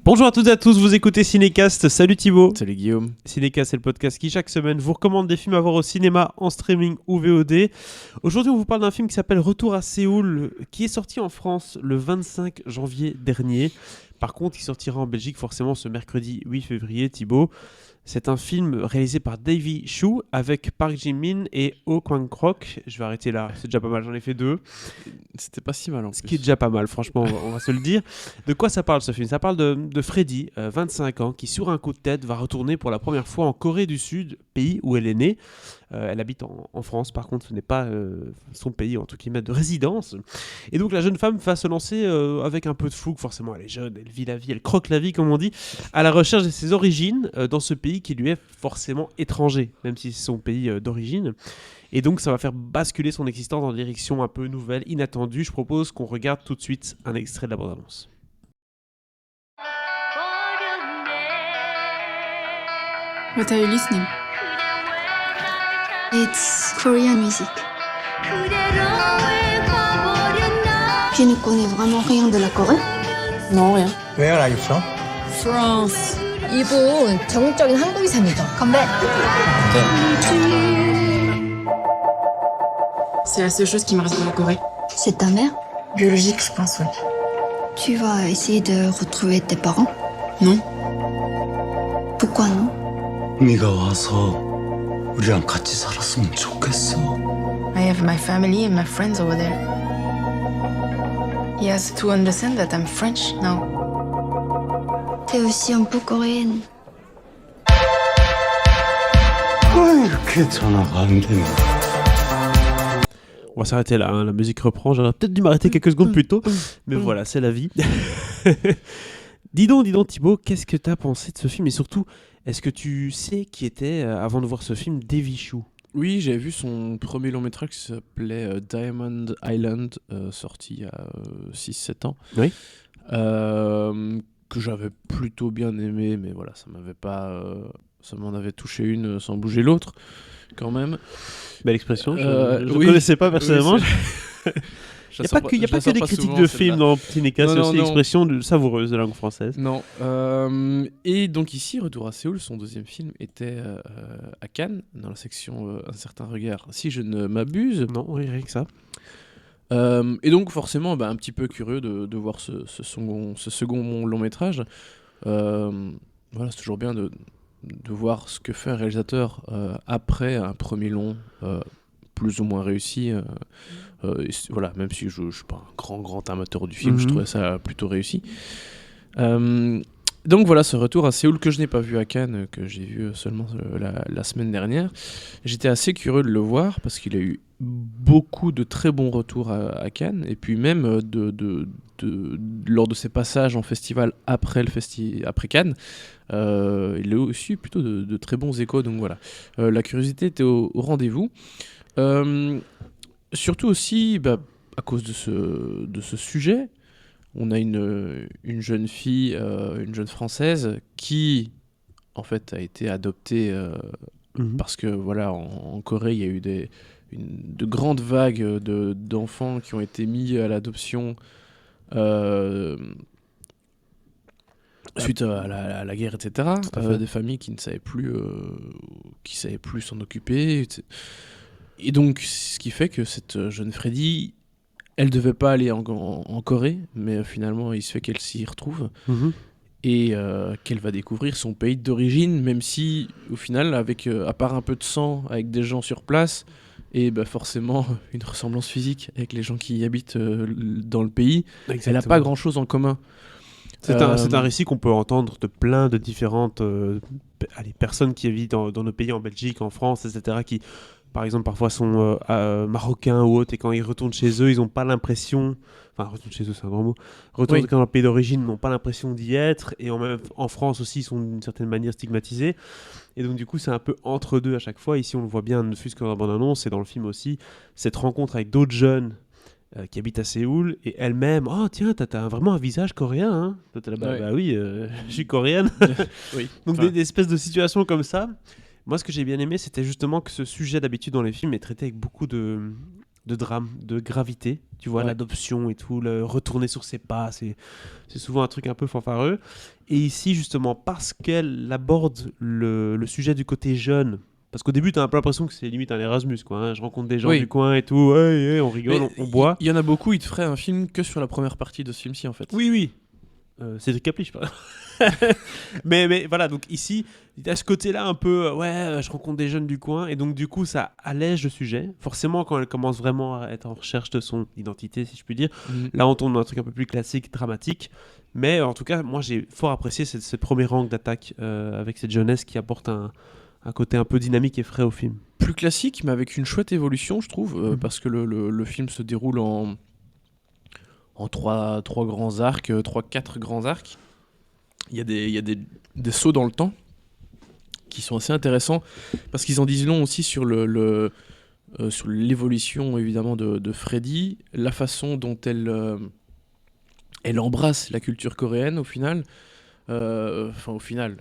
Bonjour à toutes et à tous, vous écoutez Cinécast, salut Thibaut. Salut Guillaume. Cinécast, c'est le podcast qui chaque semaine vous recommande des films à voir au cinéma, en streaming ou VOD. Aujourd'hui on vous parle d'un film qui s'appelle Retour à Séoul, qui est sorti en France le 25 janvier dernier. Par contre il sortira en Belgique forcément ce mercredi 8 février, Thibaut. C'est un film réalisé par Davy Chou avec Park Ji-min et Oh Kwang-krok. Je vais arrêter là, c'est déjà pas mal, j'en ai fait 2. C'était pas si mal en Ce plus. qui est déjà pas mal, franchement, on va se le dire. De quoi ça parle ce film ? Ça parle de Freddy, 25 ans, qui sur un coup de tête va retourner pour la première fois en Corée du Sud, pays où elle est née. Elle habite en France, par contre ce n'est pas son pays, en tout cas de résidence. Et donc la jeune femme va se lancer avec un peu de fougue, forcément elle est jeune, elle vit la vie, elle croque la vie comme on dit, à la recherche de ses origines dans ce pays qui lui est forcément étranger, même si c'est son pays d'origine. Et donc ça va faire basculer son existence dans une direction un peu nouvelle, inattendue. Je propose qu'on regarde tout de suite un extrait de la bande-annonce. What are you listening? It's Korean music. Tu ne connais vraiment rien de la Corée? Non, rien. Where are you from? France. 이분 전국적인 한국이사입니다. Come back. C'est la seule chose qui me reste de la Corée. C'est ta mère? Biologique, je pense, oui. Tu vas essayer de retrouver tes parents? Non. Pourquoi non? 네가 와서 우리랑 같이 살았으면 좋겠어. I have my family and my friends over there. He has to understand that I'm French now. T'es aussi un peu coréenne. 왜 이렇게 전화가 안 되냐? On va s'arrêter là, hein. La musique reprend. J'aurais peut-être dû m'arrêter quelques secondes plus tôt. Mais voilà, c'est la vie. Dis donc Thibaut, qu'est-ce que t'as pensé de ce film ? Et surtout, est-ce que tu sais qui était, avant de voir ce film, Davy Chou ? Oui, j'avais vu son premier long métrage qui s'appelait Diamond Island, sorti il y a 6-7 ans. Oui. Que j'avais plutôt bien aimé, mais voilà, ça m'en avait touché une sans bouger l'autre, quand même. Belle expression, je ne oui. connaissais pas personnellement. Oui, Il n'y a pas que des critiques de films dans Cinécast, c'est aussi une expression savoureuse de langue française. Non. Et donc ici, Retour à Séoul, son deuxième film était à Cannes, dans la section Un certain regard, si je ne m'abuse. Non, oui, rien que ça. Et donc forcément, un petit peu curieux de voir ce second long métrage. Voilà, c'est toujours bien de voir ce que fait un réalisateur après un premier long plus ou moins réussi. Voilà, même si je ne suis pas un grand amateur du film, je trouvais ça plutôt réussi. Donc voilà, ce retour à Séoul que je n'ai pas vu à Cannes, que j'ai vu seulement la semaine dernière. J'étais assez curieux de le voir parce qu'il a eu beaucoup de très bons retours à Cannes, et puis même lors de ses passages en festival après Cannes, il a eu aussi plutôt de très bons échos. Donc voilà, la curiosité était au rendez-vous. Surtout aussi à cause de ce sujet. On a une jeune fille, une jeune française qui, en fait, a été adoptée parce que, voilà, en Corée, il y a eu de grandes vagues d'enfants qui ont été mis à l'adoption suite à la guerre, etc. Des familles qui ne savaient plus, s'en occuper. Et donc, ce qui fait que cette jeune Freddy, elle devait pas aller en Corée, mais finalement, il se fait qu'elle s'y retrouve et qu'elle va découvrir son pays d'origine, même si, au final, à part un peu de sang avec des gens sur place, et forcément une ressemblance physique avec les gens qui habitent dans le pays, exactement. Elle n'a pas grand-chose en commun. C'est un récit qu'on peut entendre de plein de différentes personnes qui vivent dans nos pays, en Belgique, en France, etc., qui, par exemple, parfois sont marocains ou autres, et quand ils retournent chez eux, ils n'ont pas l'impression... Enfin, retournent chez eux, c'est un grand mot. Retournent dans le pays d'origine, n'ont pas l'impression d'y être, et en France aussi, ils sont d'une certaine manière stigmatisés. Et donc, du coup, c'est un peu entre deux à chaque fois. Ici, on le voit bien, ne fût-ce que dans la bande-annonce, et dans le film aussi, cette rencontre avec d'autres jeunes qui habitent à Séoul, et elle-même, oh tiens, t'as vraiment un visage coréen, hein. Toi, t'es là, bah oui, je suis coréenne. Oui. Donc, des espèces de situations comme ça. Moi, ce que j'ai bien aimé, c'était justement que ce sujet, d'habitude, dans les films, est traité avec beaucoup de de drame, de gravité. Tu vois, l'adoption et tout, le retourner sur ses pas, c'est souvent un truc un peu fanfareux. Et ici, justement, parce qu'elle aborde le sujet du côté jeune, parce qu'au début, tu as un peu l'impression que c'est limite un Erasmus, quoi. Hein. Je rencontre des gens du coin et tout, on rigole, on boit. Il y en a beaucoup, ils te feraient un film que sur la première partie de ce film-ci, en fait. Oui. Cédric Caplich, par exemple. mais voilà, donc ici, il y a ce côté-là un peu, je rencontre des jeunes du coin, et donc du coup, ça allège le sujet. Forcément, quand elle commence vraiment à être en recherche de son identité, si je puis dire, là, on tombe dans un truc un peu plus classique, dramatique. Mais en tout cas, moi, j'ai fort apprécié ce premier angle d'attaque avec cette jeunesse qui apporte un côté un peu dynamique et frais au film. Plus classique, mais avec une chouette évolution, je trouve, parce que le film se déroule en 4 grands arcs. Il y a des sauts dans le temps qui sont assez intéressants parce qu'ils en disent long aussi sur sur l'évolution évidemment de Freddy, la façon dont elle embrasse la culture coréenne au final. Au final,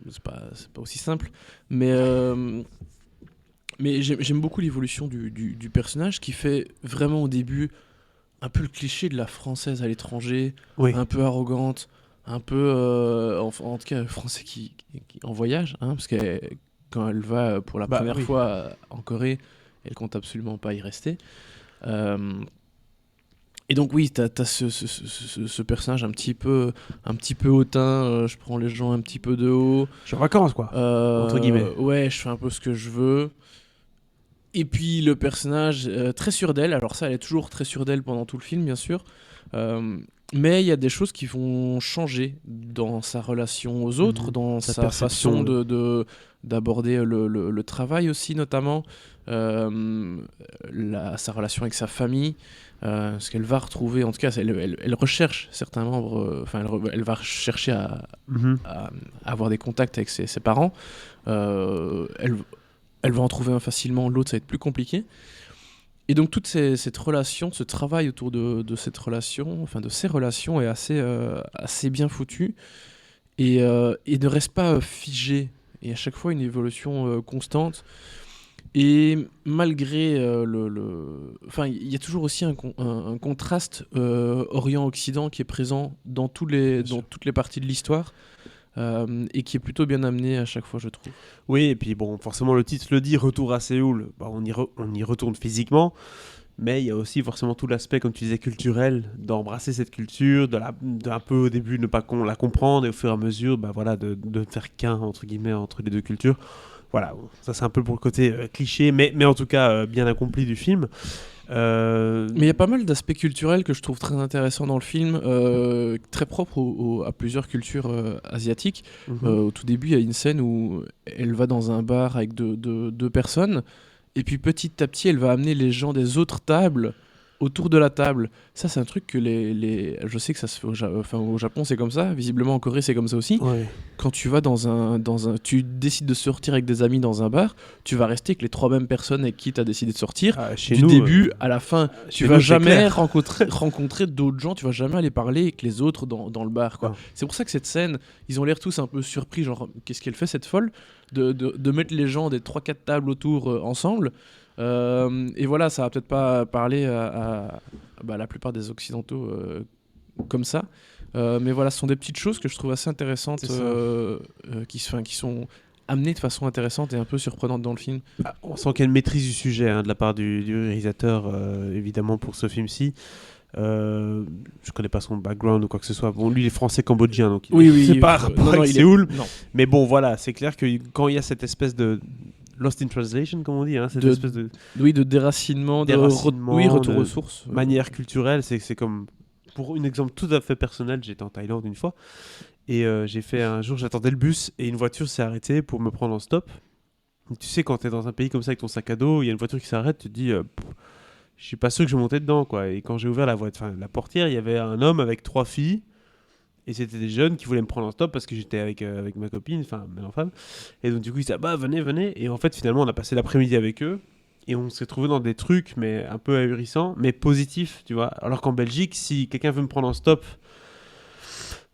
c'est pas aussi simple, mais j'aime beaucoup l'évolution du personnage qui fait vraiment au début un peu le cliché de la française à l'étranger, un peu arrogante, un peu, en tout cas, français qui en voyage, hein, parce que quand elle va pour la première fois en Corée, elle compte absolument pas y rester. Et donc oui, t'as ce personnage un petit peu hautain, je prends les gens un petit peu de haut. Je suis en vacances, quoi, entre guillemets. Ouais, je fais un peu ce que je veux. Et puis le personnage très sûr d'elle, alors ça elle est toujours très sûre d'elle pendant tout le film bien sûr, mais il y a des choses qui vont changer dans sa relation aux autres, dans sa façon d'aborder le travail aussi notamment, sa relation avec sa famille, ce qu'elle va retrouver, en tout cas elle recherche certains membres, elle va chercher à avoir des contacts avec ses parents, elle va en trouver un facilement, l'autre ça va être plus compliqué. Et donc toute cette relation, ce travail autour de cette relation, enfin de ces relations est assez bien foutu et ne reste pas figé. Et à chaque fois une évolution constante. Et malgré il y a toujours aussi un contraste Orient-Occident qui est présent dans toutes les parties de l'histoire. Et qui est plutôt bien amené à chaque fois, je trouve. Oui, et puis bon, forcément le titre le dit, Retour à Séoul, on y retourne physiquement, mais il y a aussi forcément tout l'aspect, comme tu disais, culturel, d'embrasser cette culture, d'un peu au début ne pas la comprendre, et au fur et à mesure, de faire qu'un, entre guillemets, entre les deux cultures. Voilà, ça c'est un peu pour le côté cliché, mais en tout cas bien accompli du film. Mais il y a pas mal d'aspects culturels que je trouve très intéressants dans le film, très propres à plusieurs cultures asiatiques. Au tout début, il y a une scène où elle va dans un bar avec deux personnes, et puis petit à petit, elle va amener les gens des autres tables autour de la table. Ça, c'est un truc que je sais que ça se fait au Japon, c'est comme ça. Visiblement, en Corée, c'est comme ça aussi. Ouais. Quand tu vas tu décides de sortir avec des amis dans un bar, tu vas rester avec les 3 mêmes personnes avec qui tu as décidé de sortir. Du début à la fin. Tu vas jamais rencontrer d'autres gens, tu vas jamais aller parler avec les autres dans le bar, quoi. C'est pour ça que cette scène, ils ont l'air tous un peu surpris, genre, qu'est-ce qu'elle fait, cette folle, de mettre les gens des 3-4 tables autour ensemble. Et voilà, ça va peut-être pas parler à la plupart des occidentaux comme ça, mais voilà, ce sont des petites choses que je trouve assez intéressantes, qui sont amenées de façon intéressante et un peu surprenante dans le film. On sent qu'il y a une maîtrise du sujet de la part du réalisateur, évidemment pour ce film-ci. Je connais pas son background ou quoi que ce soit. Bon, lui il est français cambodgien, donc c'est pas rapport avec Séoul. Mais bon, voilà, c'est clair que quand il y a cette espèce de Lost in Translation, comme on dit, cette espèce de déracinement, retour aux sources, manière culturelle, c'est comme, pour un exemple tout à fait personnel, j'étais en Thaïlande une fois et j'ai fait un jour, j'attendais le bus et une voiture s'est arrêtée pour me prendre en stop. Tu sais, quand t'es dans un pays comme ça avec ton sac à dos, il y a une voiture qui s'arrête, tu te dis je suis pas sûr que je vais monter dedans, quoi. Et quand j'ai ouvert la portière, il y avait un homme avec 3 filles. Et c'était des jeunes qui voulaient me prendre en stop parce que j'étais avec ma copine, enfin ma femme. Et donc du coup ils disaient venez. Et en fait finalement on a passé l'après-midi avec eux. Et on s'est trouvé dans des trucs mais un peu ahurissants, mais positifs, tu vois. Alors qu'en Belgique, si quelqu'un veut me prendre en stop,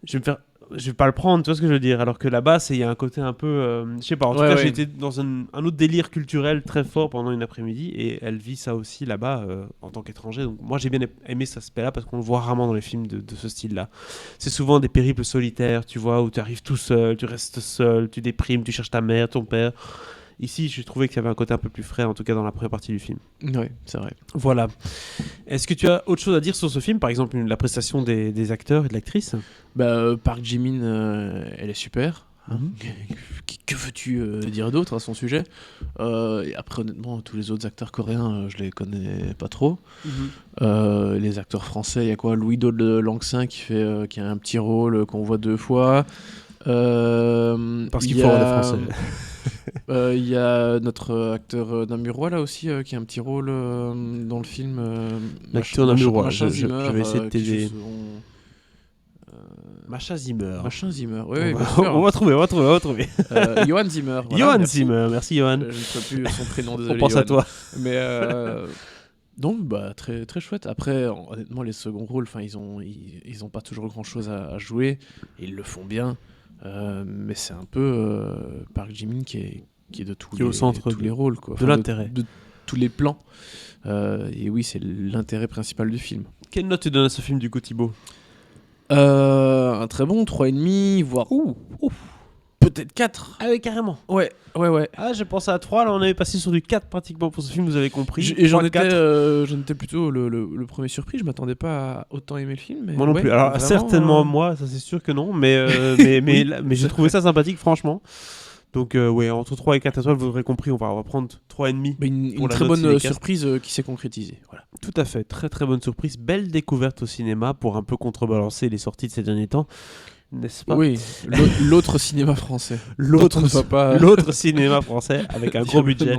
je vais me faire je vais pas le prendre, tu vois ce que je veux dire. Alors que là-bas, il y a un côté un peu, je sais pas. En tout cas, j'ai été dans un autre délire culturel très fort pendant une après-midi, et elle vit ça aussi là-bas en tant qu'étranger. Donc moi, j'ai bien aimé cet aspect-là parce qu'on le voit rarement dans les films de ce style-là. C'est souvent des périples solitaires, tu vois, où tu arrives tout seul, tu restes seul, tu déprimes, tu cherches ta mère, ton père. Ici, j'ai trouvé qu'il y avait un côté un peu plus frais, en tout cas dans la première partie du film. Oui, c'est vrai. Voilà. Est-ce que tu as autre chose à dire sur ce film, par exemple la prestation des acteurs et de l'actrice? Park Ji-min, elle est super. Hein. Que veux-tu dire d'autre à son sujet? Et après, honnêtement, tous les autres acteurs coréens, je les connais pas trop. Les acteurs français, il y a quoi? Louis-Do de Langsin qui a un petit rôle qu'on voit 2 fois. Parce qu'il faut avoir des Français. Il y a notre acteur Namurois là aussi qui a un petit rôle dans le film. L'acteur Namurois, je Zimmer, vais essayer de t'aider. Machin Zimmer. Oui, bien sûr. On va trouver. Johan Zimmer. Voilà, Johan merci. Zimmer, merci Johan. Je ne sais plus son prénom, désolé. On pense à toi. Mais donc, très, très chouette. Après, honnêtement, les seconds rôles, ils ont pas toujours grand-chose à jouer. Et ils le font bien. Mais c'est un peu Park Ji-min qui est de tous les rôles, quoi. De l'intérêt. De tous les plans. Et oui, c'est l'intérêt principal du film. Quelle note tu donnes à ce film du coup, Thibaut? Un très bon 3,5, voire peut-être 4. Ah oui, carrément. Ouais. Ah, j'ai pensé à 3, là on avait passé sur du 4 pratiquement pour ce film, vous avez compris. Et j'en étais plutôt le premier surpris, je m'attendais pas à autant aimer le film. Mais moi non plus, alors vraiment, certainement moi, ça c'est sûr que non, mais j'ai trouvé ça sympathique franchement. Donc entre 3 et 4 étoiles, vous aurez compris, on va prendre 3,5. Une très bonne surprise qui s'est concrétisée. Voilà. Tout à fait, très très bonne surprise. Belle découverte au cinéma pour un peu contrebalancer les sorties de ces derniers temps. N'est-ce pas? Oui, l'autre cinéma français. L'autre cinéma français avec un gros budget.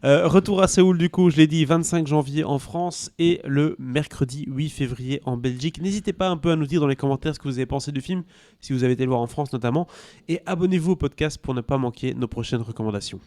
Retour à Séoul du coup, je l'ai dit, 25 janvier en France et le mercredi 8 février en Belgique. N'hésitez pas un peu à nous dire dans les commentaires ce que vous avez pensé du film, si vous avez été le voir en France notamment. Et abonnez-vous au podcast pour ne pas manquer nos prochaines recommandations.